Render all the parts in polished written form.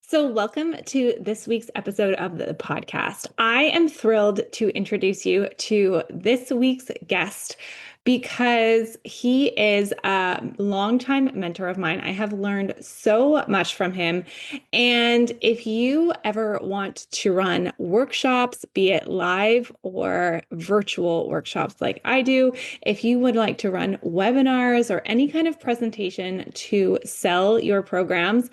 So, welcome to this week's episode of the podcast. I am thrilled to introduce you to this week's guest because he is a longtime mentor of mine. I have learned so much from him. And if you ever want to run workshops, be it live or virtual workshops like I do, if you would like to run webinars or any kind of presentation to sell your programs,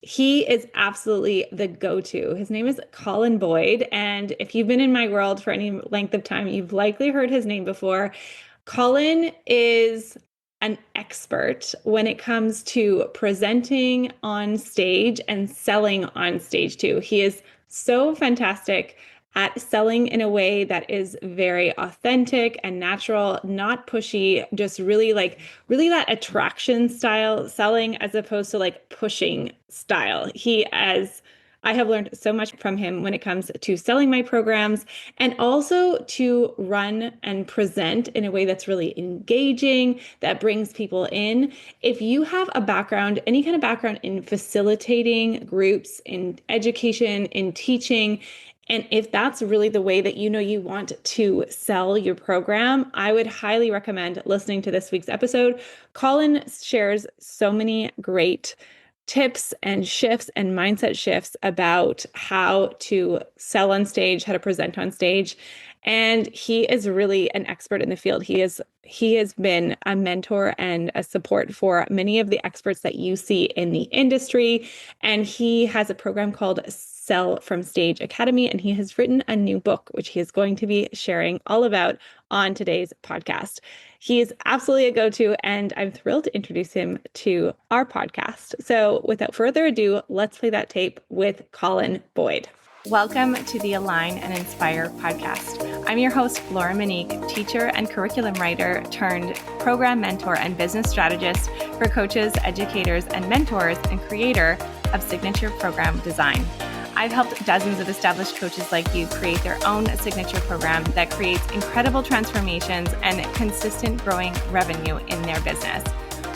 he is absolutely the go-to. His name is Colin Boyd. And if you've been in my world for any length of time, you've likely heard his name before. Colin is an expert when it comes to presenting on stage and selling on stage too. He is so fantastic at selling in a way that is very authentic and natural, not pushy, just really that attraction style selling as opposed to like pushing style. I have learned so much from him when it comes to selling my programs and also to run and present in a way that's really engaging, that brings people in. If you have a background, any kind of background in facilitating groups, in education, in teaching, and if that's really the way that you want to sell your program, I would highly recommend listening to this week's episode. Colin shares so many great tips and shifts and mindset shifts about how to sell on stage, how to present on stage. And he is really an expert in the field. He has been a mentor and a support for many of the experts that you see in the industry. And he has a program called Sell from Stage Academy, and he has written a new book, which he is going to be sharing all about on today's podcast. He is absolutely a go-to, and I'm thrilled to introduce him to our podcast. So without further ado, let's play that tape with Colin Boyd. Welcome to the Align and Inspire podcast. I'm your host, Laura Monique, teacher and curriculum writer turned program mentor and business strategist for coaches, educators, and mentors, and creator of Signature Program Design. I've helped dozens of established coaches like you create their own signature program that creates incredible transformations and consistent growing revenue in their business.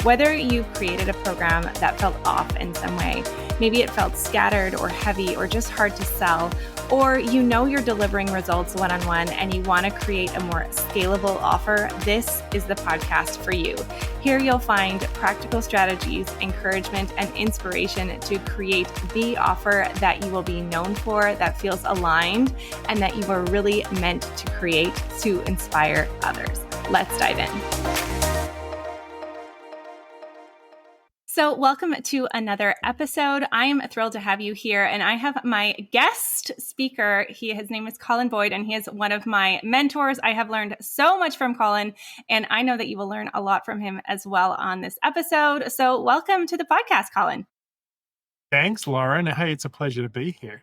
Whether you've created a program that felt off in some way, maybe it felt scattered or heavy or just hard to sell, or you're delivering results one-on-one and you want to create a more scalable offer, this is the podcast for you. Here you'll find practical strategies, encouragement, and inspiration to create the offer that you will be known for, that feels aligned, and that you are really meant to create to inspire others. Let's dive in. So welcome to another episode. I am thrilled to have you here, and I have my guest speaker. His name is Colin Boyd, and he is one of my mentors. I have learned so much from Colin, and I know that you will learn a lot from him as well on this episode. So welcome to the podcast, Colin. Thanks, Lauren. Hey, it's a pleasure to be here.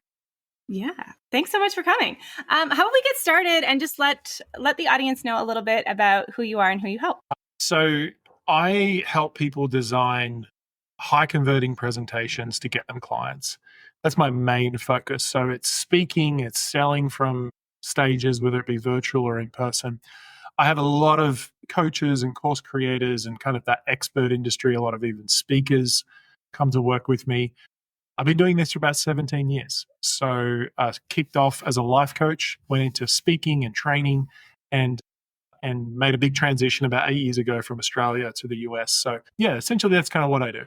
Yeah, thanks so much for coming. How about we get started and just let the audience know a little bit about who you are and who you help? So I help people design high converting presentations to get them clients. That's my main focus. So it's speaking, it's selling from stages, whether it be virtual or in person. I have a lot of coaches and course creators and kind of that expert industry, a lot of even speakers come to work with me. I've been doing this for about 17 years. So I kicked off as a life coach, went into speaking and training, and made a big transition about 8 years ago from Australia to the US. So yeah, essentially that's kind of what I do.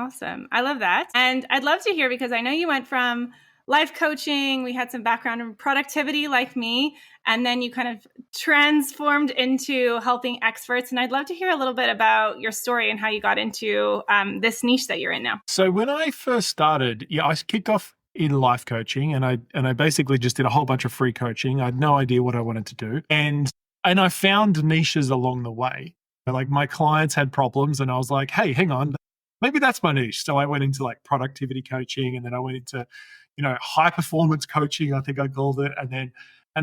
Awesome. I love that. And I'd love to hear, because I know you went from life coaching, we had some background in productivity like me, and then you kind of transformed into helping experts. And I'd love to hear a little bit about your story and how you got into this niche that you're in now. So when I first started, I kicked off in life coaching, and I basically just did a whole bunch of free coaching. I had no idea what I wanted to do. And I found niches along the way. Like my clients had problems, and I was like, hey, hang on, maybe that's my niche. So I went into like productivity coaching, and then I went into, high performance coaching, I think I called it. And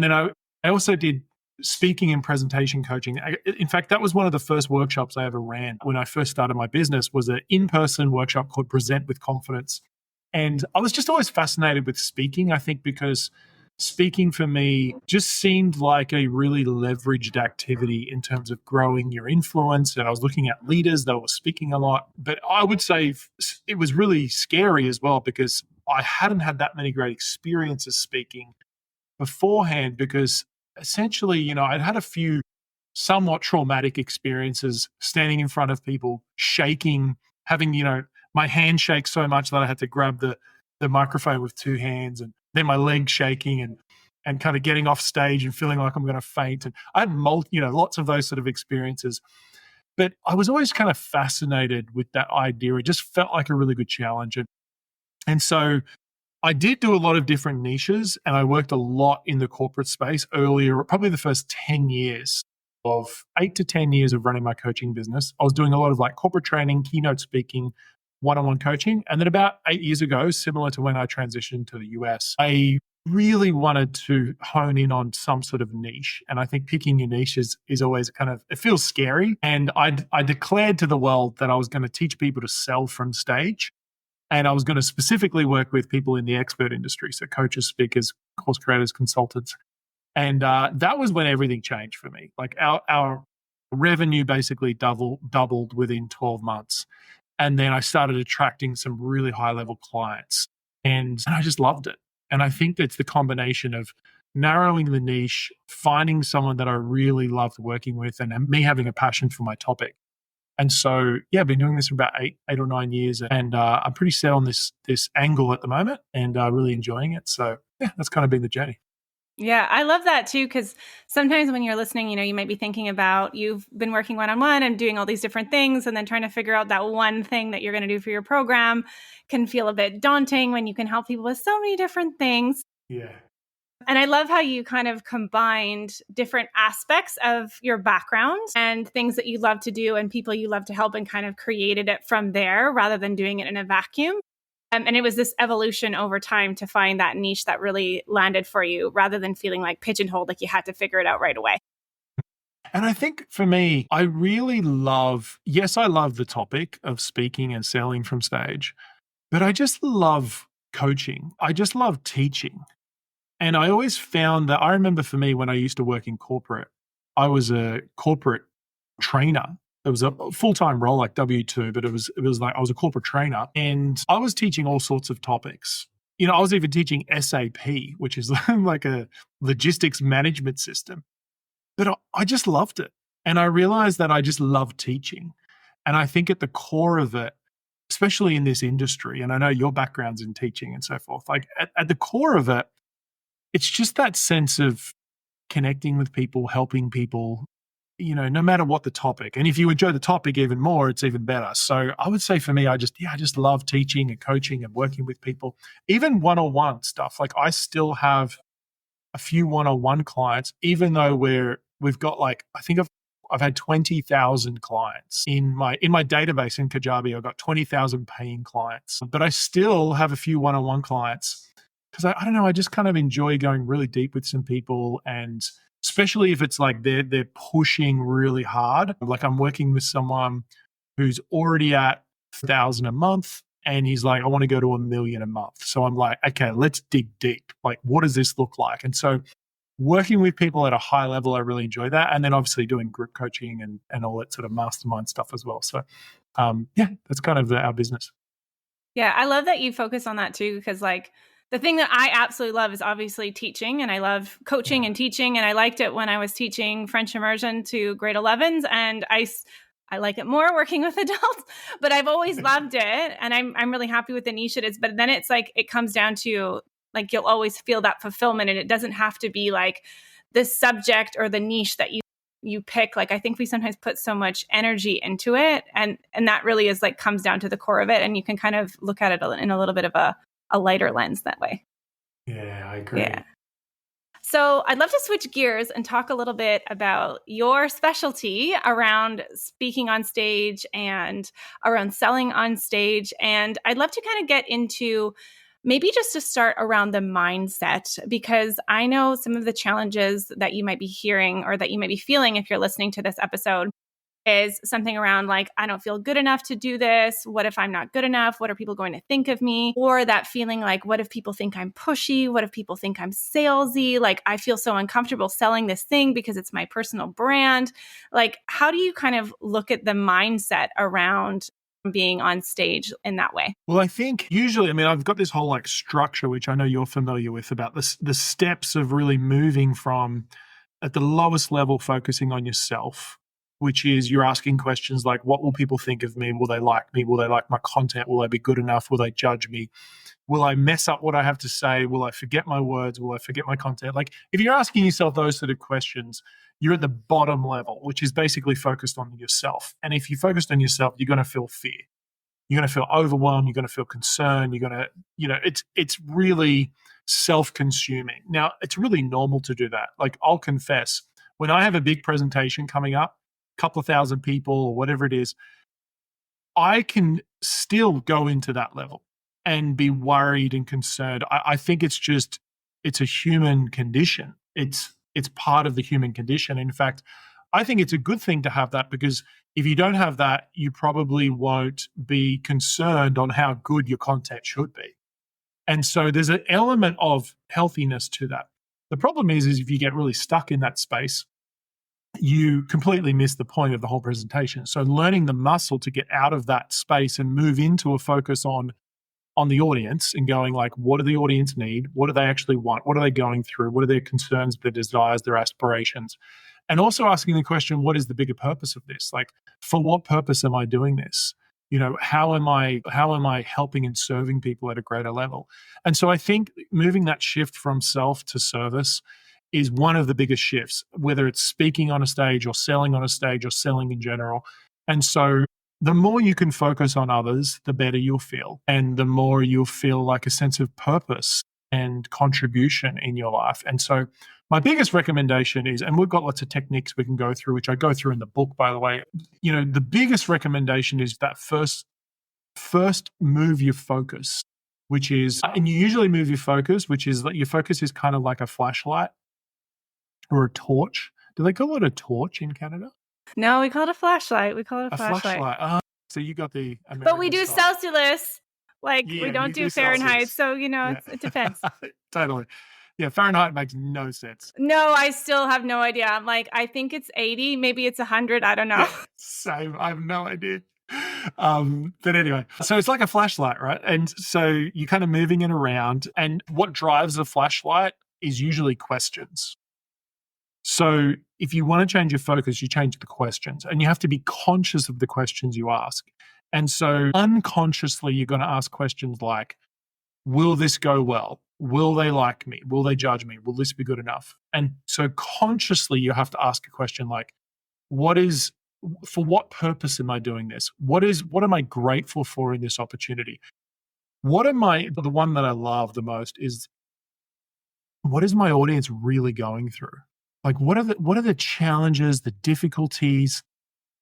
then I also did speaking and presentation coaching. In fact, that was one of the first workshops I ever ran when I first started my business, was an in-person workshop called Present with Confidence. And I was just always fascinated with speaking, I think, because speaking for me just seemed like a really leveraged activity in terms of growing your influence. And I was looking at leaders that were speaking a lot. But I would say it was really scary as well because I hadn't had that many great experiences speaking beforehand because essentially, I'd had a few somewhat traumatic experiences standing in front of people, shaking, having, my hand shake so much that I had to grab the microphone with two hands and then my legs shaking and kind of getting off stage and feeling like I'm going to faint. And I had lots of those sort of experiences. But I was always kind of fascinated with that idea. It just felt like a really good challenge. And so I did do a lot of different niches and I worked a lot in the corporate space earlier, probably the first 10 years of 8 to 10 years of running my coaching business. I was doing a lot of like corporate training, keynote speaking, one-on-one coaching. And then about 8 years ago, similar to when I transitioned to the US, I really wanted to hone in on some sort of niche. And I think picking your niche is always it feels scary. And I declared to the world that I was going to teach people to sell from stage. And I was going to specifically work with people in the expert industry. So coaches, speakers, course creators, consultants. And that was when everything changed for me. Like our revenue basically doubled within 12 months. And then I started attracting some really high level clients and I just loved it. And I think it's the combination of narrowing the niche, finding someone that I really loved working with and me having a passion for my topic. And so, yeah, I've been doing this for about 8 or 9 years and I'm pretty set on this angle at the moment and really enjoying it. So yeah, that's kind of been the journey. Yeah, I love that too, because sometimes when you're listening, you might be thinking about you've been working one-on-one and doing all these different things and then trying to figure out that one thing that you're going to do for your program can feel a bit daunting when you can help people with so many different things. Yeah. And I love how you kind of combined different aspects of your background and things that you love to do and people you love to help and kind of created it from there rather than doing it in a vacuum. And it was this evolution over time to find that niche that really landed for you rather than feeling like pigeonholed, like you had to figure it out right away. And I think for me, I love the topic of speaking and selling from stage, but I just love coaching. I just love teaching. And I always found that I remember for me when I used to work in corporate, I was a corporate trainer. It was a full-time role like W-2, but it was like I was a corporate trainer and I was teaching all sorts of topics. I was even teaching SAP, which is like a logistics management system. But I just loved it. And I realized that I just love teaching. And I think at the core of it, especially in this industry, and I know your background's in teaching and so forth, like at the core of it, it's just that sense of connecting with people, helping people, no matter what the topic. And if you enjoy the topic even more, it's even better. So I would say for me, I just love teaching and coaching and working with people, even one-on-one stuff. Like I still have a few one-on-one clients, even though we've got like, I think I've had 20,000 clients in my database in Kajabi. I've got 20,000 paying clients, but I still have a few one-on-one clients because I don't know, I just kind of enjoy going really deep with some people, and especially if it's like they're pushing really hard. Like I'm working with someone who's already at 1,000 a month and he's like, I want to go to 1,000,000 a month. So I'm like, okay, let's dig deep. Like, what does this look like? And so working with people at a high level, I really enjoy that. And then obviously doing group coaching and all that sort of mastermind stuff as well. So yeah, that's kind of our business. Yeah, I love that you focus on that too, because like the thing that I absolutely love is obviously teaching, and I love coaching and teaching. And I liked it when I was teaching French immersion to grade 11s, and I like it more working with adults, but I've always loved it. And I'm really happy with the niche it is. But then it's like, it comes down to like, you'll always feel that fulfillment, and it doesn't have to be like the subject or the niche that you pick. Like, I think we sometimes put so much energy into it, and that really is like comes down to the core of it. And you can kind of look at it in a little bit of a lighter lens that way. Yeah, I agree. Yeah. So I'd love to switch gears and talk a little bit about your specialty around speaking on stage and around selling on stage. And I'd love to kind of get into maybe just to start around the mindset, because I know some of the challenges that you might be hearing or that you might be feeling if you're listening to this episode is something around like, I don't feel good enough to do this. What if I'm not good enough? What are people going to think of me? Or that feeling like, what if people think I'm pushy? What if people think I'm salesy? Like, I feel so uncomfortable selling this thing because it's my personal brand. Like, how do you kind of look at the mindset around being on stage in that way? Well, I think usually, I mean, I've got this whole like structure, which I know you're familiar with, about the steps of really moving from at the lowest level, focusing on yourself, which is you're asking questions like, what will people think of me? Will they like me? Will they like my content? Will I be good enough? Will they judge me? Will I mess up what I have to say? Will I forget my words? Will I forget my content? Like, if you're asking yourself those sort of questions, you're at the bottom level, which is basically focused on yourself. And if you're focused on yourself, you're going to feel fear. You're going to feel overwhelmed. You're going to feel concerned. You're going to, it's really self-consuming. Now, it's really normal to do that. Like, I'll confess, when I have a big presentation coming up, a couple of thousand people or whatever it is, I can still go into that level and be worried and concerned. I think it's a human condition. It's part of the human condition. In fact, I think it's a good thing to have that, because if you don't have that, you probably won't be concerned on how good your content should be. And so there's an element of healthiness to that. The problem is if you get really stuck in that space, you completely miss the point of the whole presentation. So learning the muscle to get out of that space and move into a focus on the audience and going like, what do the audience need? What do they actually want? What are they going through? What are their concerns, their desires, their aspirations? And also asking the question, what is the bigger purpose of this? Like, for what purpose am I doing this? How am I helping and serving people at a greater level? And so I think moving that shift from self to service is one of the biggest shifts, whether it's speaking on a stage or selling on a stage or selling in general. And so the more you can focus on others, the better you'll feel. And the more you'll feel like a sense of purpose and contribution in your life. And so my biggest recommendation is, and we've got lots of techniques we can go through, which I go through in the book, by the way. The biggest recommendation is that first move your focus, which is, and you usually move your focus, which is that your focus is kind of like a flashlight or a torch. Do they call it a torch in Canada? No, we call it a flashlight. We call it a flashlight. So you got the American But we do style. Celsius. Like, Yeah, we don't you do do Fahrenheit. Celsius. So, Yeah. it depends. Totally. Yeah, Fahrenheit makes no sense. No, I still have no idea. I'm like, I think it's 80. Maybe it's 100. I don't know. Yeah, same. I have no idea. But anyway, so it's like a flashlight, right? And so you're kind of moving it around. And what drives a flashlight is usually questions. So if you want to change your focus, you change the questions, and you have to be conscious of the questions you ask. And so unconsciously, you're going to ask questions like, will this go well? Will they like me? Will they judge me? Will this be good enough? And so consciously, you have to ask a question like, for what purpose am I doing this? What am I grateful for in this opportunity? The one that I love the most is, what is my audience really going through? Like, what are the challenges, the difficulties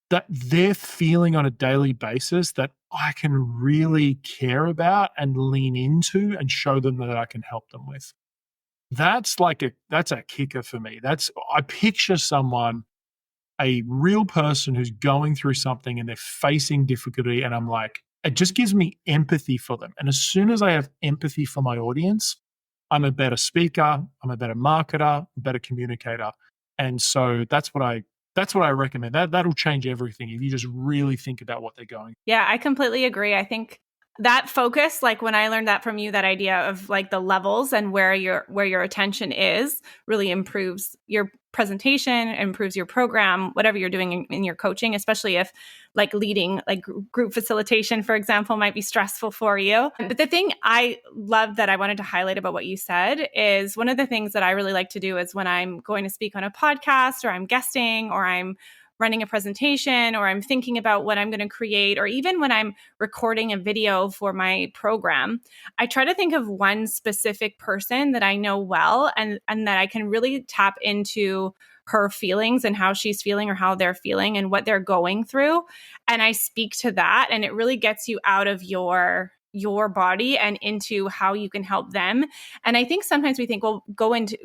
that they're feeling on a daily basis that I can really care about and lean into and show them that I can help them with? That's a kicker for me. I picture someone, a real person who's going through something and they're facing difficulty, and I'm like, it just gives me empathy for them. And as soon as I have empathy for my audience, I'm a better speaker, I'm a better marketer, a better communicator. And so that's what I recommend. That'll change everything if you just really think about what they're going. Yeah, I completely agree. I think that focus, like when I learned that from you, that idea of like the levels and where your attention is, really improves your presentation, improves your program, whatever you're doing in your coaching, especially if like leading like group facilitation, for example, might be stressful for you. But the thing I love that I wanted to highlight about what you said is, one of the things that I really like to do is when I'm going to speak on a podcast, or I'm guesting, or I'm running a presentation, or I'm thinking about what I'm going to create, or even when I'm recording a video for my program, I try to think of one specific person that I know well, and that I can really tap into her feelings and how she's feeling, or how they're feeling and what they're going through. And I speak to that, and it really gets you out of your body and into how you can help them. And I think sometimes we think, well, go into,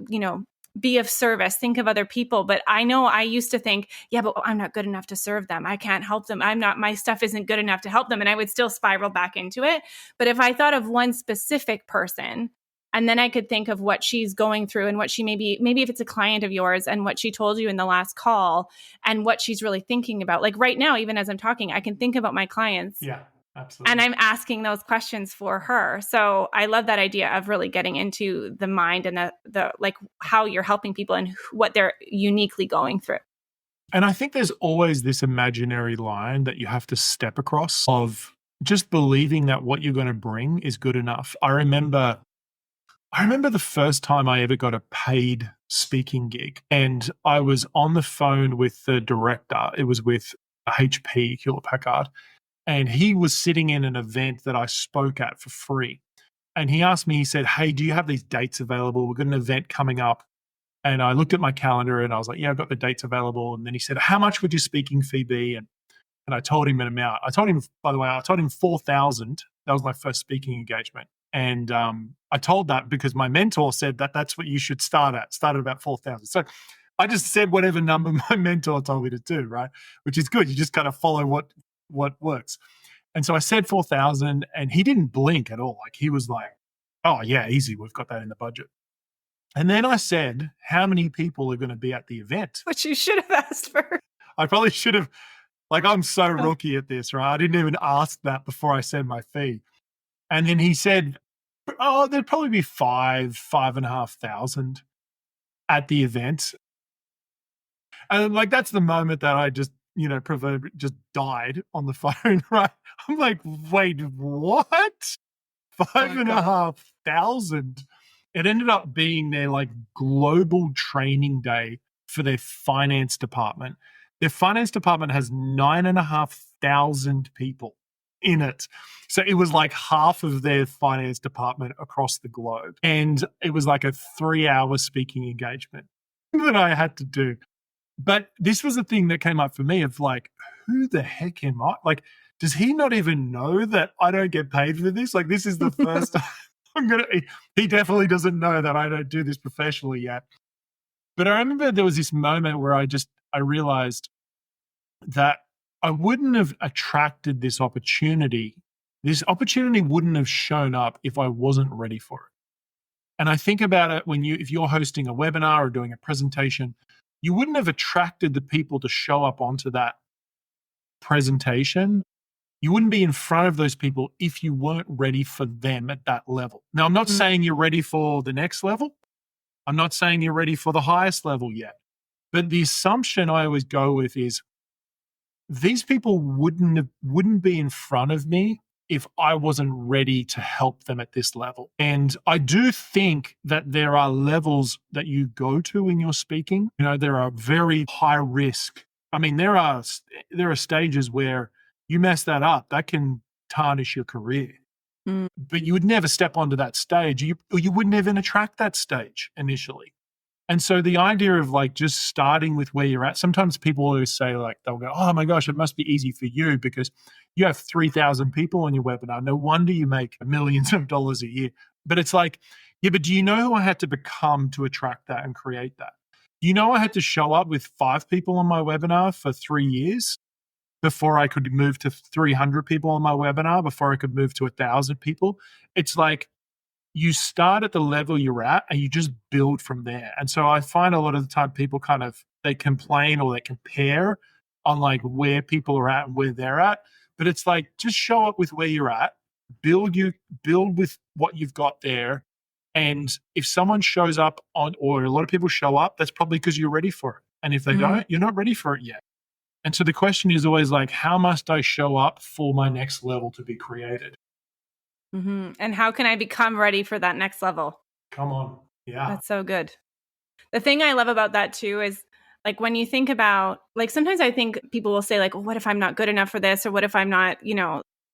be of service, think of other people. But I know I used to think, yeah, but I'm not good enough to serve them. I can't help them. My stuff isn't good enough to help them. And I would still spiral back into it. But if I thought of one specific person, and then I could think of what she's going through and what she maybe if it's a client of yours and what she told you in the last call and what she's really thinking about. Like right now, even as I'm talking, I can think about my clients. Yeah. Absolutely. And I'm asking those questions for her. So I love that idea of really getting into the mind and the like how you're helping people and what they're uniquely going through. And I think there's always this imaginary line that you have to step across of just believing that what you're going to bring is good enough. I remember the first time I ever got a paid speaking gig, and I was on the phone with the director. It was with HP, Hewlett Packard. And he was sitting in an event that I spoke at for free. And he asked me, he said, hey, do you have these dates available? We've got an event coming up. And I looked at my calendar and I was like, yeah, I've got the dates available. And then he said, how much would your speaking fee be? And I told him an amount. I told him, by the way, I told him 4,000. That was my first speaking engagement. And I told that because my mentor said that that's what you should start at about 4,000. So I just said whatever number my mentor told me to do, right? Which is good. You just kind of follow what works. And so I said 4,000 and he didn't blink at all. Like he was like, oh yeah, easy. We've got that in the budget. And then I said, how many people are going to be at the event? Which you should have asked for. I probably should have, like, I'm so rookie at this, right? I didn't even ask that before I said my fee. And then he said, oh, there'd probably be 5,500 at the event. And like, that's the moment that I just, just died on the phone, right? I'm like, wait, what? 5,500. It ended up being their like global training day for their finance department. Their finance department has 9,500 people in it. So it was like half of their finance department across the globe. And it was like a 3-hour speaking engagement that I had to do. But this was the thing that came up for me of like, who the heck am I? Like, does he not even know that I don't get paid for this? Like, this is the first time he definitely doesn't know that I don't do this professionally yet. But I remember there was this moment where I realized that I wouldn't have attracted this opportunity. This opportunity wouldn't have shown up if I wasn't ready for it. And I think about it if you're hosting a webinar or doing a presentation, you wouldn't have attracted the people to show up onto that presentation. You wouldn't be in front of those people if you weren't ready for them at that level. Now, I'm not saying you're ready for the next level. I'm not saying you're ready for the highest level yet. But the assumption I always go with is these people wouldn't be in front of me if I wasn't ready to help them at this level. And I do think that there are levels that you go to in your speaking. There are very high risk. I mean, there are stages where you mess that up, that can tarnish your career. But you would never step onto that stage. You wouldn't even attract that stage initially. And so the idea of like just starting with where you're at, sometimes people always say like, they'll go, oh my gosh, it must be easy for you because you have 3,000 people on your webinar. No wonder you make millions of dollars a year. But it's like, yeah, but do you know who I had to become to attract that and create that? Do you know I had to show up with 5 people on my webinar for 3 years before I could move to 300 people on my webinar, before I could move to 1,000 people? It's like, you start at the level you're at and you just build from there. And so I find a lot of the time people they complain or they compare on like where people are at and where they're at. But it's like, just show up with where you're at, build with what you've got there. And if someone shows up or a lot of people show up, that's probably because you're ready for it. And if they don't, you're not ready for it yet. And so the question is always like, how must I show up for my next level to be created? Mm-hmm. And how can I become ready for that next level? Come on. Yeah. That's so good. The thing I love about that too is like when you think about, like sometimes I think people will say like, well, what if I'm not good enough for this? Or what if I'm not,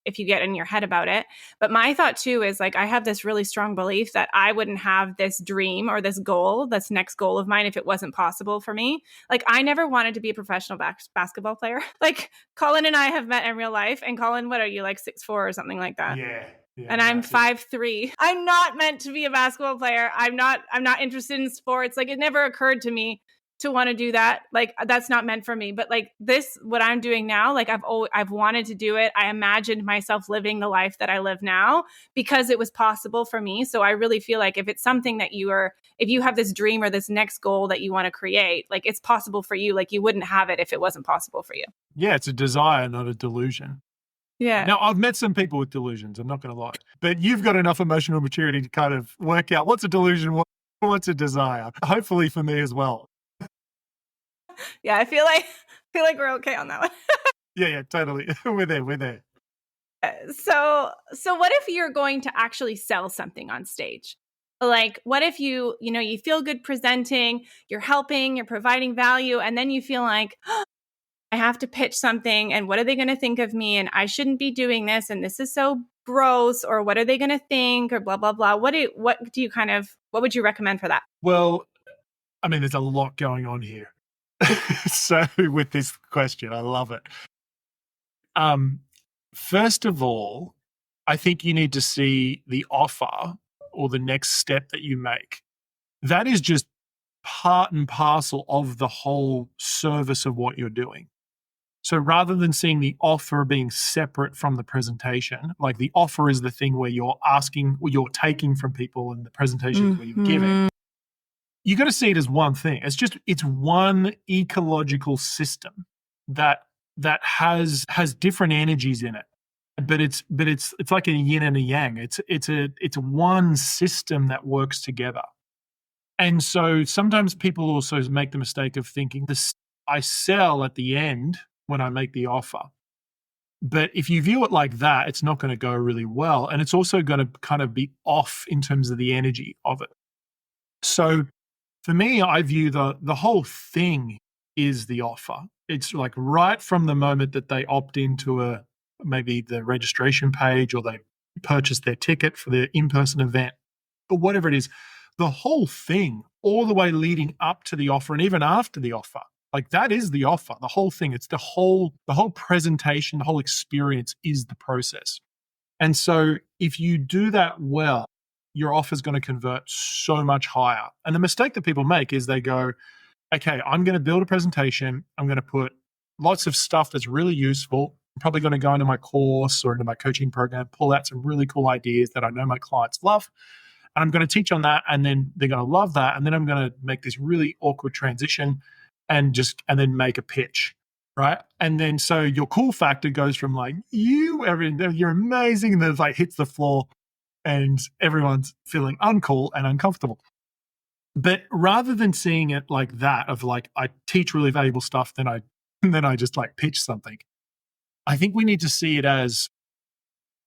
if you get in your head about it. But my thought too is like, I have this really strong belief that I wouldn't have this dream or this goal, this next goal of mine, if it wasn't possible for me. Like I never wanted to be a professional basketball player. Like Colin and I have met in real life. And Colin, what are you, like 6'4" or something like that? Yeah. And I'm 5'3". I'm not meant to be a basketball player. I'm not interested in sports. Like, it never occurred to me to want to do that. Like, that's not meant for me. But like this, what I'm doing now, like I've wanted to do it. I imagined myself living the life that I live now because it was possible for me. So I really feel like if it's something that if you have this dream or this next goal that you want to create, like, it's possible for you. Like, you wouldn't have it if it wasn't possible for you. Yeah, it's a desire, not a delusion. Yeah. Now, I've met some people with delusions, I'm not going to lie, but you've got enough emotional maturity to kind of work out what's a delusion, what's a desire, hopefully for me as well. Yeah, I feel like we're okay on that one. Yeah, totally. We're there. So what if you're going to actually sell something on stage? Like, what if you feel good presenting, you're helping, you're providing value, and then you feel like, oh, I have to pitch something, and what are they going to think of me? And I shouldn't be doing this, and this is so gross, or what are they going to think, or blah, blah, blah. What would you recommend for that? Well, I mean, there's a lot going on here. So with this question, I love it. First of all, I think you need to see the offer or the next step that you make. That is just part and parcel of the whole service of what you're doing. So rather than seeing the offer being separate from the presentation, like the offer is the thing where you're asking or you're taking from people, and the presentation is where you're giving, you got to see it as one thing. It's one ecological system that has different energies in it. But it's like a yin and a yang. It's one system that works together. And so sometimes people also make the mistake of thinking I sell at the end when I make the offer. But if you view it like that, it's not going to go really well. And it's also going to kind of be off in terms of the energy of it. So for me, I view the whole thing is the offer. It's like right from the moment that they opt into maybe the registration page, or they purchase their ticket for their in-person event, or whatever it is, the whole thing, all the way leading up to the offer and even after the offer, like that is the offer, the whole thing. It's the whole presentation, the whole experience is the process. And so if you do that well, your offer is going to convert so much higher. And the mistake that people make is they go, okay, I'm going to build a presentation. I'm going to put lots of stuff that's really useful. I'm probably going to go into my course or into my coaching program, pull out some really cool ideas that I know my clients love. And I'm going to teach on that. And then they're going to love that. And then I'm going to make this really awkward transition and then make a pitch. Right. And then so your cool factor goes from like, you're amazing. And then like hits the floor and everyone's feeling uncool and uncomfortable. But rather than seeing it like that, of like, I teach really valuable stuff, then I just like pitch something, I think we need to see it as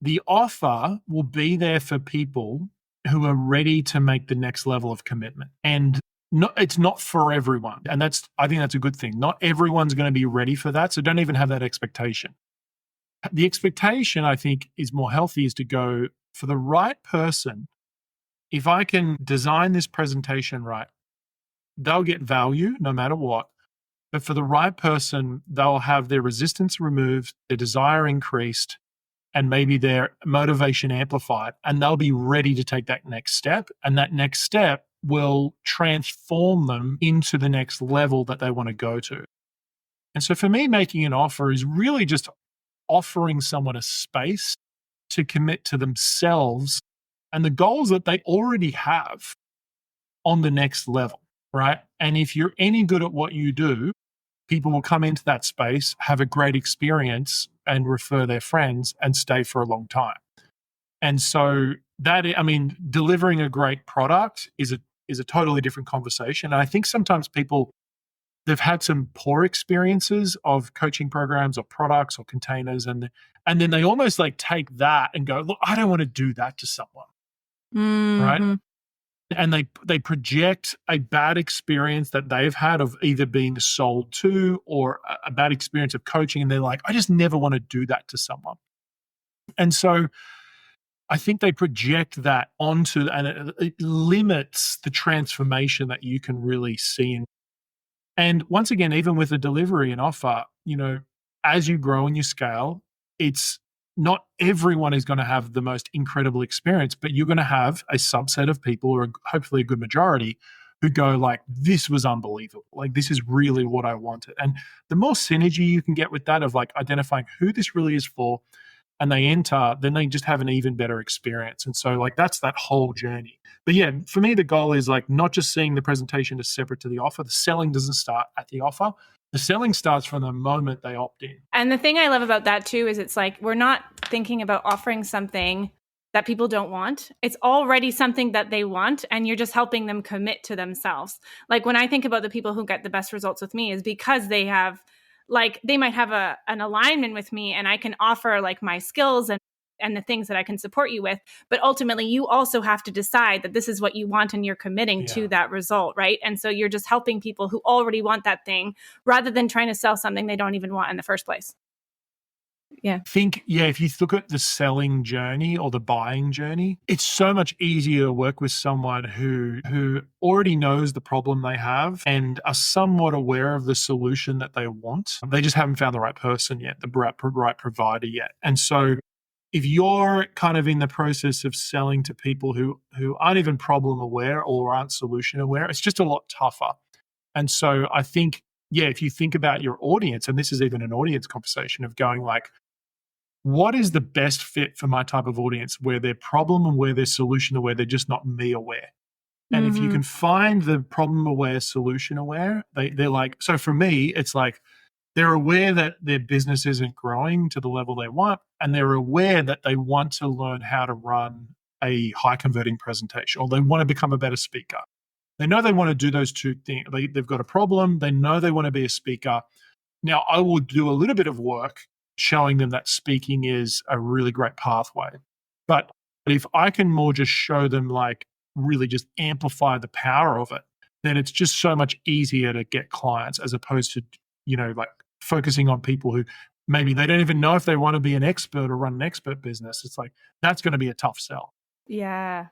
the offer will be there for people who are ready to make the next level of commitment. And it's not for everyone. And I think that's a good thing. Not everyone's going to be ready for that. So don't even have that expectation. The expectation, I think, is more healthy, is to go for the right person. If I can design this presentation right, they'll get value no matter what. But for the right person, they'll have their resistance removed, their desire increased, and maybe their motivation amplified, and they'll be ready to take that next step. And that next step will transform them into the next level that they want to go to. And so for me, making an offer is really just offering someone a space to commit to themselves and the goals that they already have on the next level, right? And if you're any good at what you do, people will come into that space, have a great experience, and refer their friends and stay for a long time. And so delivering a great product is a totally different conversation. And I think sometimes people, they've had some poor experiences of coaching programs or products or containers, and then they almost like take that and go, look, I don't want to do that to someone. Mm-hmm. Right? And they project a bad experience that they've had of either being sold to or a bad experience of coaching. And they're like, I just never want to do that to someone. And so I think they project that onto, and it limits the transformation that you can really see. And once again, even with a delivery and offer, as you grow and you scale, it's not everyone is going to have the most incredible experience, but you're going to have a subset of people, or hopefully a good majority, who go like, this was unbelievable. Like, this is really what I wanted. And the more synergy you can get with that, of like identifying who this really is for, and they enter, then they just have an even better experience. And so like, that's that whole journey. But yeah, for me, the goal is like not just seeing the presentation as separate to the offer. The selling doesn't start at the offer. The selling starts from the moment they opt in. And the thing I love about that too is it's like, we're not thinking about offering something that people don't want. It's already something that they want, and you're just helping them commit to themselves. Like when I think about the people who get the best results with me is because they have, like, they might have an alignment with me, and I can offer like my skills and the things that I can support you with. But ultimately, you also have to decide that this is what you want and you're committing to that result, right? And so you're just helping people who already want that thing rather than trying to sell something they don't even want in the first place. Yeah. If you look at the selling journey or the buying journey, it's so much easier to work with someone who already knows the problem they have and are somewhat aware of the solution that they want. They just haven't found the right person yet, the right provider yet. And so if you're kind of in the process of selling to people who aren't even problem aware or aren't solution aware, it's just a lot tougher. And so I think, if you think about your audience, and this is even an audience conversation of going like, what is the best fit for my type of audience, where they're problem and where they're solution aware, they're just not me aware. And if you can find the problem aware, solution aware, they're like, so for me, it's like, they're aware that their business isn't growing to the level they want, and they're aware that they want to learn how to run a high converting presentation, or they want to become a better speaker. They know they want to do those two things. They've got a problem. They know they want to be a speaker. Now, I will do a little bit of work showing them that speaking is a really great pathway. But if I can more just show them, like, really just amplify the power of it, then it's just so much easier to get clients, as opposed to, like focusing on people who maybe they don't even know if they want to be an expert or run an expert business. It's like, that's going to be a tough sell. Yeah.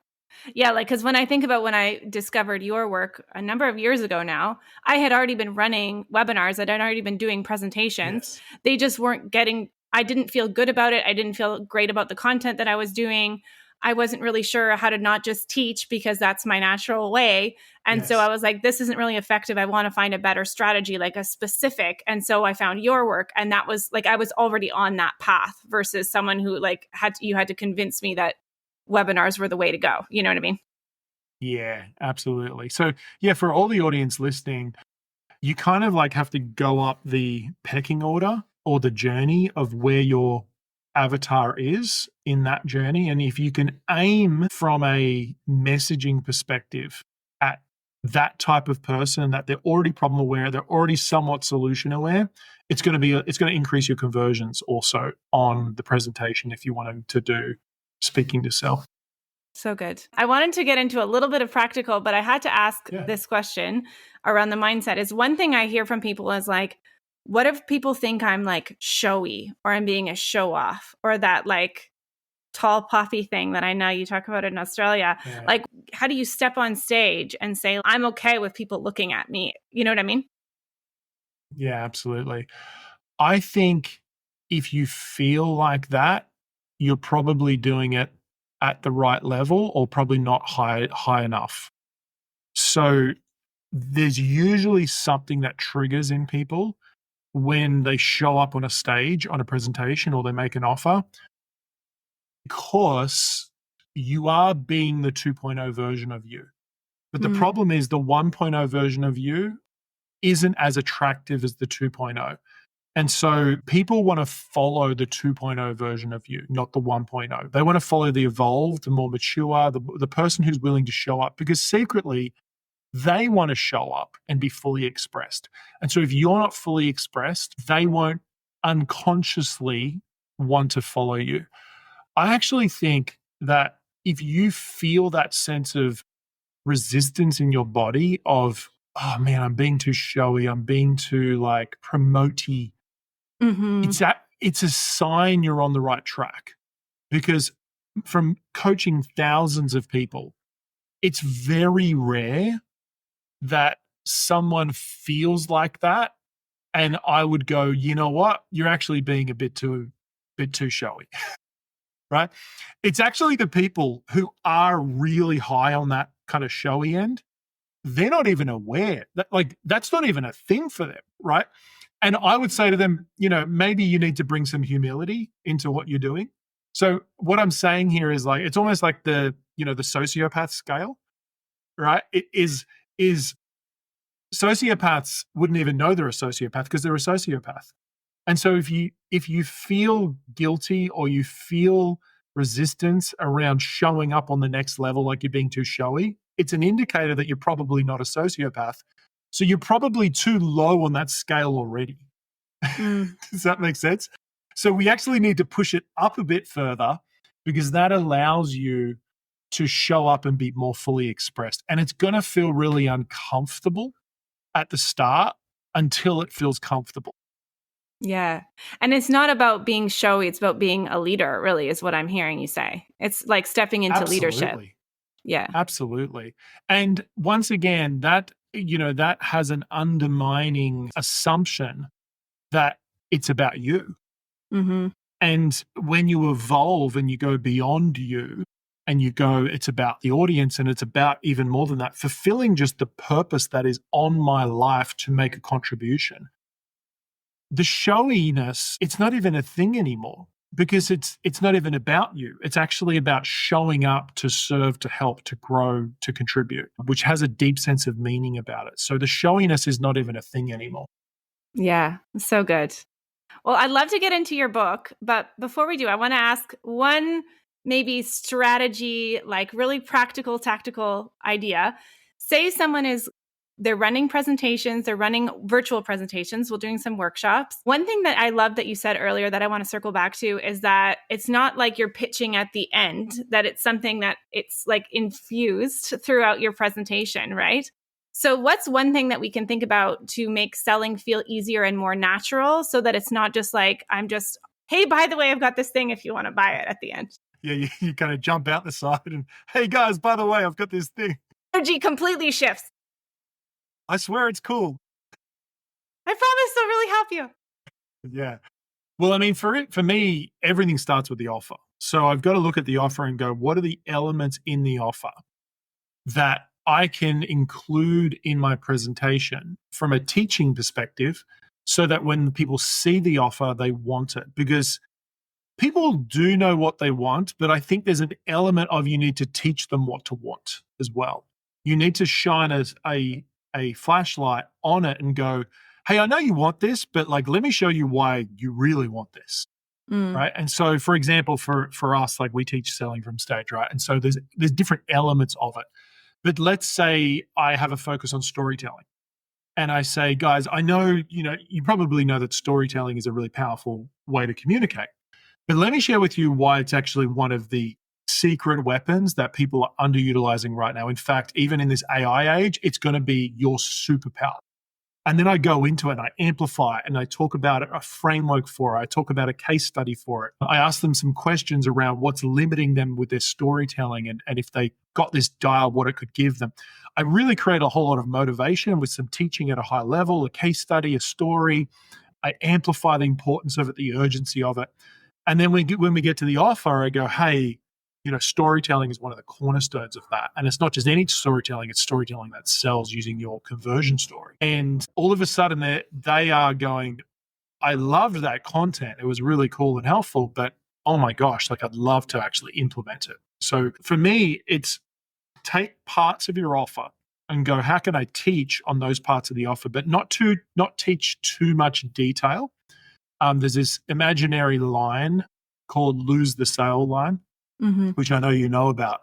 Yeah, like, because when I think about when I discovered your work a number of years ago now, I had already been running webinars. I'd already been doing presentations. Yes. They just weren't I didn't feel good about it. I didn't feel great about the content that I was doing. I wasn't really sure how to not just teach, because that's my natural way. And so I was like, this isn't really effective. I want to find a better strategy, like a specific. And so I found your work, and that was like, I was already on that path, versus someone who like you had to convince me that webinars were the way to go. You know what I mean? Yeah, absolutely. So for all the audience listening, you kind of like have to go up the pecking order or the journey of where your avatar is in that journey. And if you can aim from a messaging perspective at that type of person, that they're already problem aware, they're already somewhat solution aware, it's going to increase your conversions also on the presentation if you wanted to do speaking to self. So good. I wanted to get into a little bit of practical, but I had to ask this question around the mindset. Is one thing I hear from people is like, what if people think I'm like showy, or I'm being a show off, or that like tall poppy thing that I know you talk about in Australia? Yeah. Like, how do you step on stage and say, I'm okay with people looking at me? You know what I mean? Yeah, absolutely. I think if you feel like that, you're probably doing it at the right level, or probably not high enough. So there's usually something that triggers in people when they show up on a stage, on a presentation, or they make an offer, because you are being the 2.0 version of you. But the problem is the 1.0 version of you isn't as attractive as the 2.0. And so people want to follow the 2.0 version of you, not the 1.0. They want to follow the evolved, the more mature, the person who's willing to show up, because secretly they want to show up and be fully expressed. And so if you're not fully expressed, they won't unconsciously want to follow you. I actually think that if you feel that sense of resistance in your body of, oh man, I'm being too showy, I'm being too like promote-y, it's a sign you're on the right track. Because from coaching thousands of people, it's very rare that someone feels like that and I would go, you know what, you're actually being a bit too bit too showy, right? It's actually the people who are really high on that kind of showy end. They're not even aware that, like, that's not even a thing for them, right? And I would say to them, maybe you need to bring some humility into what you're doing. So what I'm saying here is, like, it's almost like the sociopath scale, right? It is sociopaths wouldn't even know they're a sociopath because they're a sociopath. And so if you feel guilty or you feel resistance around showing up on the next level, like you're being too showy, it's an indicator that you're probably not a sociopath. So you're probably too low on that scale already. Mm. Does that make sense? So we actually need to push it up a bit further because that allows you to show up and be more fully expressed. And it's going to feel really uncomfortable at the start until it feels comfortable. Yeah. And it's not about being showy. It's about being a leader, really, is what I'm hearing you say. It's like stepping into leadership. Absolutely. Yeah. Absolutely. And once again, that has an undermining assumption that it's about you. Mm-hmm. And when you evolve and you go beyond you and you go, it's about the audience and it's about even more than that, fulfilling just the purpose that is on my life to make a contribution. The showiness, it's not even a thing anymore because it's not even about you. It's actually about showing up to serve, to help, to grow, to contribute, which has a deep sense of meaning about it. So the showiness is not even a thing anymore. Yeah. So good. Well, I'd love to get into your book, but before we do, I want to ask one maybe strategy, like really practical, tactical idea. Say they're running presentations, they're running virtual presentations, we're doing some workshops. One thing that I love that you said earlier that I want to circle back to is that it's not like you're pitching at the end, that it's something that it's like infused throughout your presentation, right? So what's one thing that we can think about to make selling feel easier and more natural so that it's not just like, hey, by the way, I've got this thing if you want to buy it at the end. Yeah, you kind of jump out the side and, hey guys, by the way, I've got this thing. Energy completely shifts. I swear it's cool. I promise they'll really help you. Yeah. Well, I mean, for me, everything starts with the offer. So I've got to look at the offer and go, what are the elements in the offer that I can include in my presentation from a teaching perspective so that when people see the offer, they want it? Because people do know what they want, but I think there's an element of you need to teach them what to want as well. You need to shine a flashlight on it and go, hey, I know you want this, but like, let me show you why you really want this. Right. And so, for example, for us, like we teach selling from stage, right? And so there's different elements of it. But let's say I have a focus on storytelling. And I say, guys, I know, you probably know that storytelling is a really powerful way to communicate. But let me share with you why it's actually one of the secret weapons that people are underutilizing right now. In fact, even in this AI age, it's going to be your superpower. And then I go into it and I amplify it and I talk about it, a framework for it. I talk about a case study for it. I ask them some questions around what's limiting them with their storytelling and if they got this dial, what it could give them. I really create a whole lot of motivation with some teaching at a high level, a case study, a story. I amplify the importance of it, the urgency of it. And then when we get to the offer, I go, hey, storytelling is one of the cornerstones of that. And it's not just any storytelling, it's storytelling that sells using your conversion story. And all of a sudden they are going, I loved that content. It was really cool and helpful, but oh my gosh, like I'd love to actually implement it. So for me, it's take parts of your offer and go, how can I teach on those parts of the offer, but not teach too much detail. There's this imaginary line called lose the sale line, which I know you know about.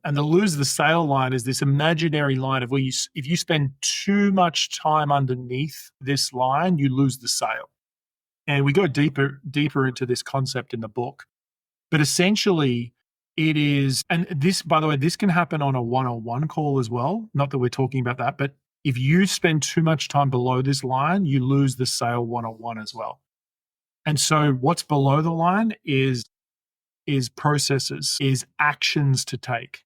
And the lose the sale line is this imaginary line of where if you spend too much time underneath this line, you lose the sale. And we go deeper into this concept in the book. But essentially, it is, and this, by the way, this can happen on a one-on-one call as well. Not that we're talking about that, but if you spend too much time below this line, you lose the sale one-on-one as well. And so what's below the line is processes, is actions to take.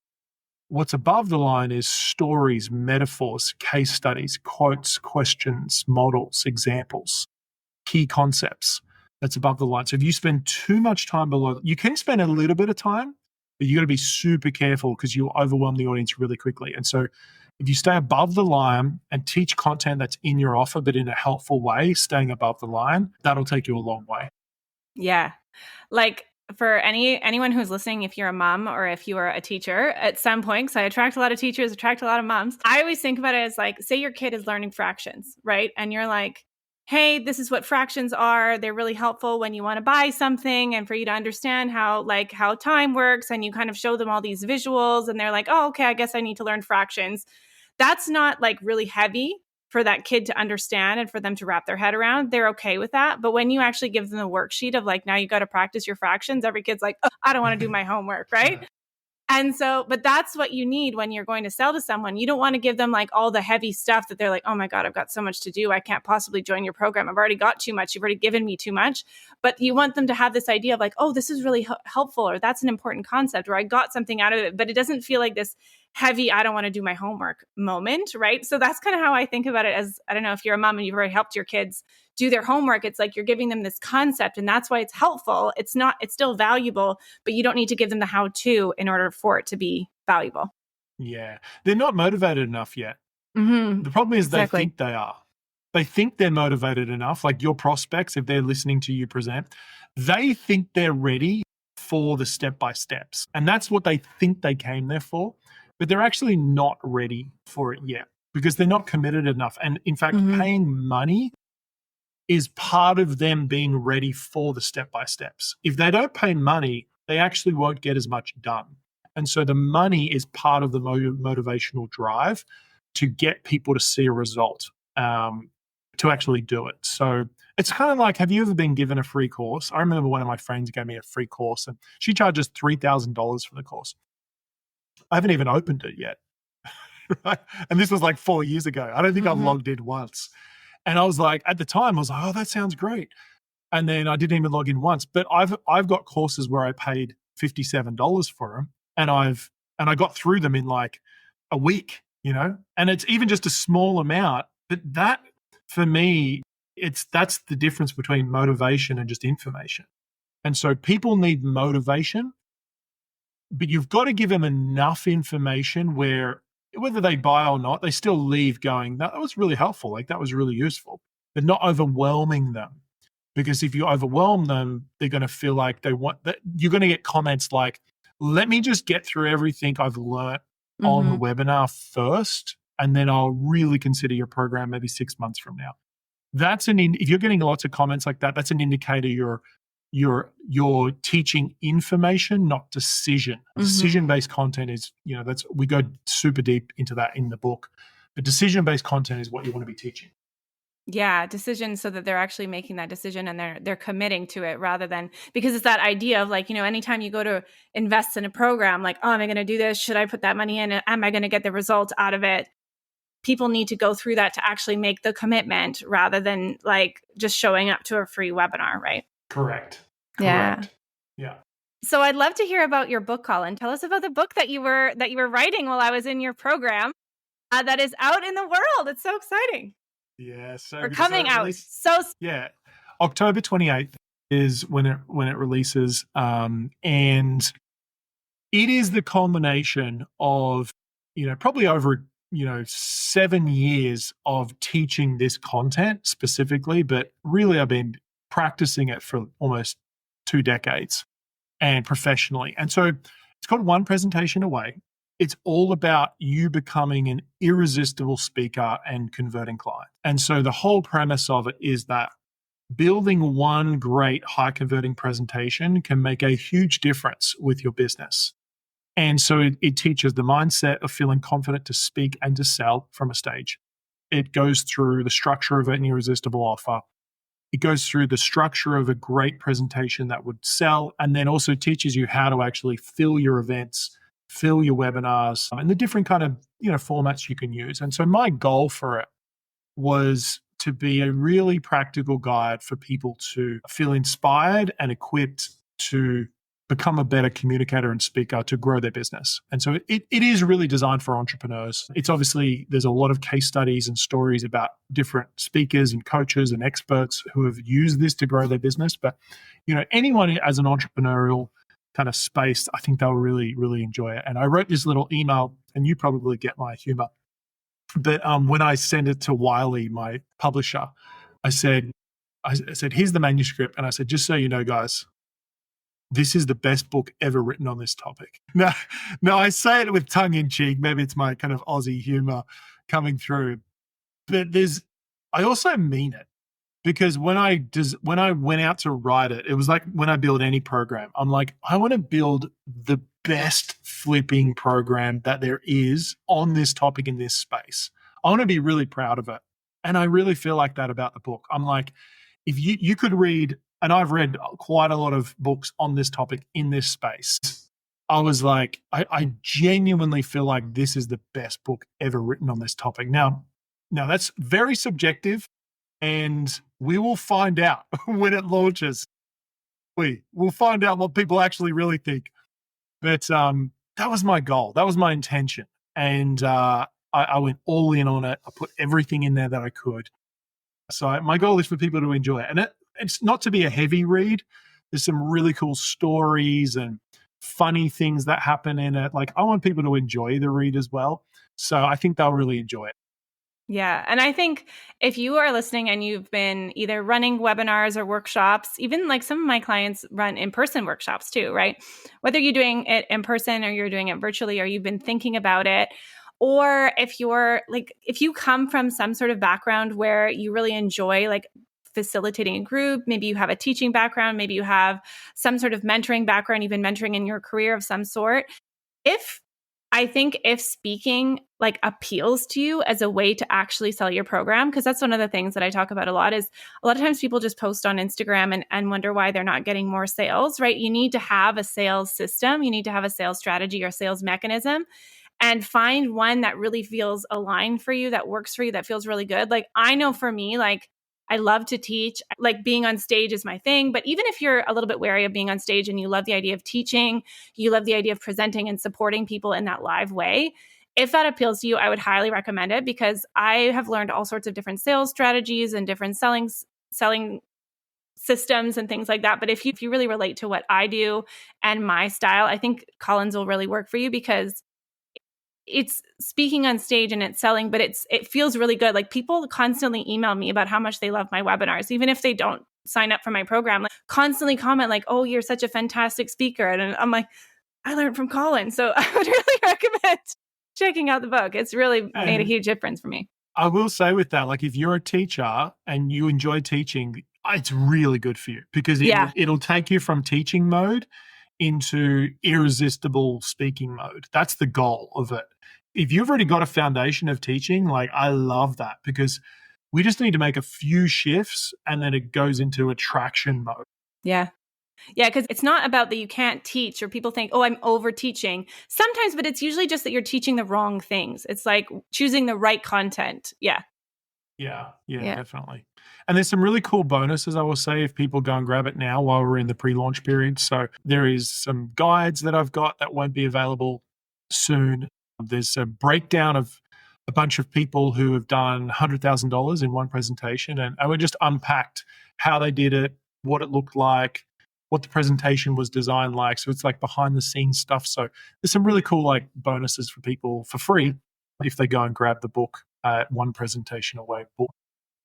What's above the line is stories, metaphors, case studies, quotes, questions, models, examples, key concepts. that's above the line. So if you spend too much time below, you can spend a little bit of time, but you got to be super careful because you'll overwhelm the audience really quickly. And so if you stay above the line and teach content that's in your offer, but in a helpful way, staying above the line, that'll take you a long way. Yeah. Like for anyone who's listening, if you're a mom or if you are a teacher at some point, because I attract a lot of teachers, attract a lot of moms, I always think about it as like, say your kid is learning fractions, right? And you're like, hey, this is what fractions are. They're really helpful when you want to buy something and for you to understand how time works. And you kind of show them all these visuals and they're like, oh, okay, I guess I need to learn fractions. That's not like really heavy for that kid to understand and for them to wrap their head around. They're okay with that. But when you actually give them a worksheet of like, now you got to practice your fractions, every kid's like, oh, I don't want to do my homework, right? And so, but that's what you need when you're going to sell to someone. You don't want to give them like all the heavy stuff that they're like, oh my God, I've got so much to do. I can't possibly join your program. I've already got too much. You've already given me too much. But you want them to have this idea of like, oh, this is really helpful, or that's an important concept, or I got something out of it. But it doesn't feel like this heavy, I don't want to do my homework moment, right? So that's kind of how I think about it as, I don't know if you're a mom and you've already helped your kids do their homework. It's like you're giving them this concept and that's why it's helpful. It's still valuable, but you don't need to give them the how-to in order for it to be valuable. Yeah. They're not motivated enough yet. Mm-hmm. The problem is Exactly. They think they are. They think they're motivated enough, like your prospects, if they're listening to you present, they think they're ready for the step-by-steps. And that's what they think they came there for, but they're actually not ready for it yet because they're not committed enough. And in fact, paying money is part of them being ready for the step-by-steps. If they don't pay money, they actually won't get as much done. And so the money is part of the motivational drive to get people to see a result, to actually do it. So it's kind of like, have you ever been given a free course? I remember one of my friends gave me a free course and she charges $3,000 for the course. I haven't even opened it yet. Right? And this was like 4 years ago. I don't think I've logged in once. And I was like, at the time, I was like, oh, that sounds great. And then I didn't even log in once. But I've got courses where I paid $57 for them, and I got through them in like a week, And it's even just a small amount. But that, for me, that's the difference between motivation and just information. And so people need motivation, but you've got to give them enough information where whether they buy or not, they still leave going, that was really helpful. Like that was really useful, but not overwhelming them. Because if you overwhelm them, they're going to feel like they want that. You're going to get comments like, let me just get through everything I've learned on the webinar first, and then I'll really consider your program maybe 6 months from now. If you're getting lots of comments like that, that's an indicator you're teaching information, not decision. Decision-based content is, we go super deep into that in the book. But decision-based content is what you want to be teaching. Yeah, decisions so that they're actually making that decision and they're committing to it rather than, because it's that idea of like, anytime you go to invest in a program, like, oh, am I going to do this? Should I put that money in? Am I going to get the results out of it? People need to go through that to actually make the commitment rather than like just showing up to a free webinar, right? Correct. Yeah. Yeah. So I'd love to hear about your book, Colin. Tell us about the book that you were writing while I was in your program that is out in the world. It's so exciting. Yeah. Or coming out. Yeah. October 28th is when it releases. And it is the culmination of, probably over 7 years of teaching this content specifically, but really I've been practicing it for almost 2 decades and professionally. And so it's called One Presentation Away. It's all about you becoming an irresistible speaker and converting clients. And so the whole premise of it is that building one great high converting presentation can make a huge difference with your business. And so it teaches the mindset of feeling confident to speak and to sell from a stage. It goes through the structure of an irresistible offer. It goes through the structure of a great presentation that would sell, and then also teaches you how to actually fill your events, fill your webinars, and the different kind of formats you can use. And so my goal for it was to be a really practical guide for people to feel inspired and equipped to become a better communicator and speaker to grow their business. And so it is really designed for entrepreneurs. It's obviously, there's a lot of case studies and stories about different speakers and coaches and experts who have used this to grow their business. But, anyone as an entrepreneurial kind of space, I think they'll really, really enjoy it. And I wrote this little email, and you probably get my humor. But when I sent it to Wiley, my publisher, I said, here's the manuscript. And I said, just so you know, guys, this is the best book ever written on this topic. Now, I say it with tongue in cheek. Maybe it's my kind of Aussie humor coming through. But I also mean it. Because when I went out to write it, it was like when I build any program, I'm like, I want to build the best flipping program that there is on this topic in this space. I want to be really proud of it. And I really feel like that about the book. I'm like, if you could read, and I've read quite a lot of books on this topic in this space, I was like, I genuinely feel like this is the best book ever written on this topic. Now that's very subjective. And we will find out when it launches. We'll find out what people actually really think. But that was my goal. That was my intention. And I went all in on it. I put everything in there that I could. So my goal is for people to enjoy it. And it's not to be a heavy read. There's some really cool stories and funny things that happen in it. Like, I want people to enjoy the read as well. So I think they'll really enjoy it. Yeah. And I think if you are listening and you've been either running webinars or workshops, even like some of my clients run in-person workshops too, right? Whether you're doing it in person or you're doing it virtually, or you've been thinking about it, or if you come from some sort of background where you really enjoy like facilitating a group, maybe you have a teaching background, maybe you have some sort of mentoring background, even mentoring in your career of some sort. I think if speaking like appeals to you as a way to actually sell your program, because that's one of the things that I talk about a lot, is a lot of times people just post on Instagram and wonder why they're not getting more sales, right? You need to have a sales system. You need to have a sales strategy or sales mechanism, and find one that really feels aligned for you, that works for you, that feels really good. Like, I know for me, like, I love to teach. Like, being on stage is my thing. But even if you're a little bit wary of being on stage and you love the idea of teaching, you love the idea of presenting and supporting people in that live way, if that appeals to you, I would highly recommend it, because I have learned all sorts of different sales strategies and different selling systems and things like that. But if you really relate to what I do and my style, I think Colin's will really work for you, because it's speaking on stage and it's selling, but it feels really good. Like, people constantly email me about how much they love my webinars, even if they don't sign up for my program. Like, constantly comment like, "Oh, you're such a fantastic speaker." And I'm like, I learned from Colin. So I would really recommend checking out the book. It's really made a huge difference for me. I will say with that, like, if you're a teacher and you enjoy teaching, it's really good for you, because it'll take you from teaching mode into irresistible speaking mode. That's the goal of it. If you've already got a foundation of teaching, like, I love that, because we just need to make a few shifts and then it goes into attraction mode. Yeah. Yeah, because it's not about that you can't teach, or people think, oh, I'm over teaching sometimes, but it's usually just that you're teaching the wrong things. It's like choosing the right content. Yeah. Yeah, definitely. And there's some really cool bonuses, I will say, if people go and grab it now while we're in the pre-launch period. So there is some guides that I've got that won't be available soon. There's a breakdown of a bunch of people who have done $100,000 in one presentation, and we just unpacked how they did it, what it looked like, what the presentation was designed like. So it's like behind the scenes stuff. So there's some really cool like bonuses for people for free if they go and grab the book at one presentation away.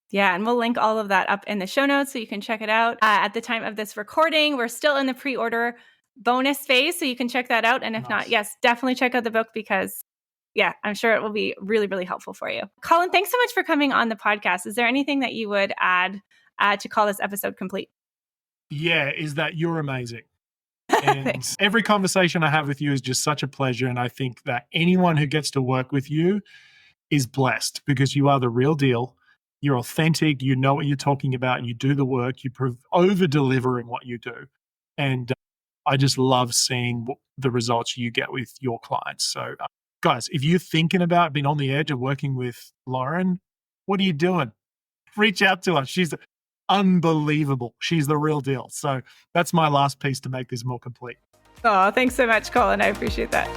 Yeah, and we'll link all of that up in the show notes so you can check it out. At the time of this recording, we're still in the pre-order bonus phase, so you can check that out. And if not, yes, definitely check out the book, because I'm sure it will be really, really helpful for you. Colin, thanks so much for coming on the podcast. Is there anything that you would add to call this episode complete? Yeah, is that you're amazing. And every conversation I have with you is just such a pleasure. And I think that anyone who gets to work with you is blessed, because you are the real deal. You're authentic. You know what you're talking about. You do the work. You over-deliver in what you do. And I just love seeing the results you get with your clients. So, guys, if you're thinking about being on the edge of working with Lauren, what are you doing? Reach out to us. She's unbelievable. She's the real deal. So that's my last piece to make this more complete. Oh, thanks so much, Colin. I appreciate that.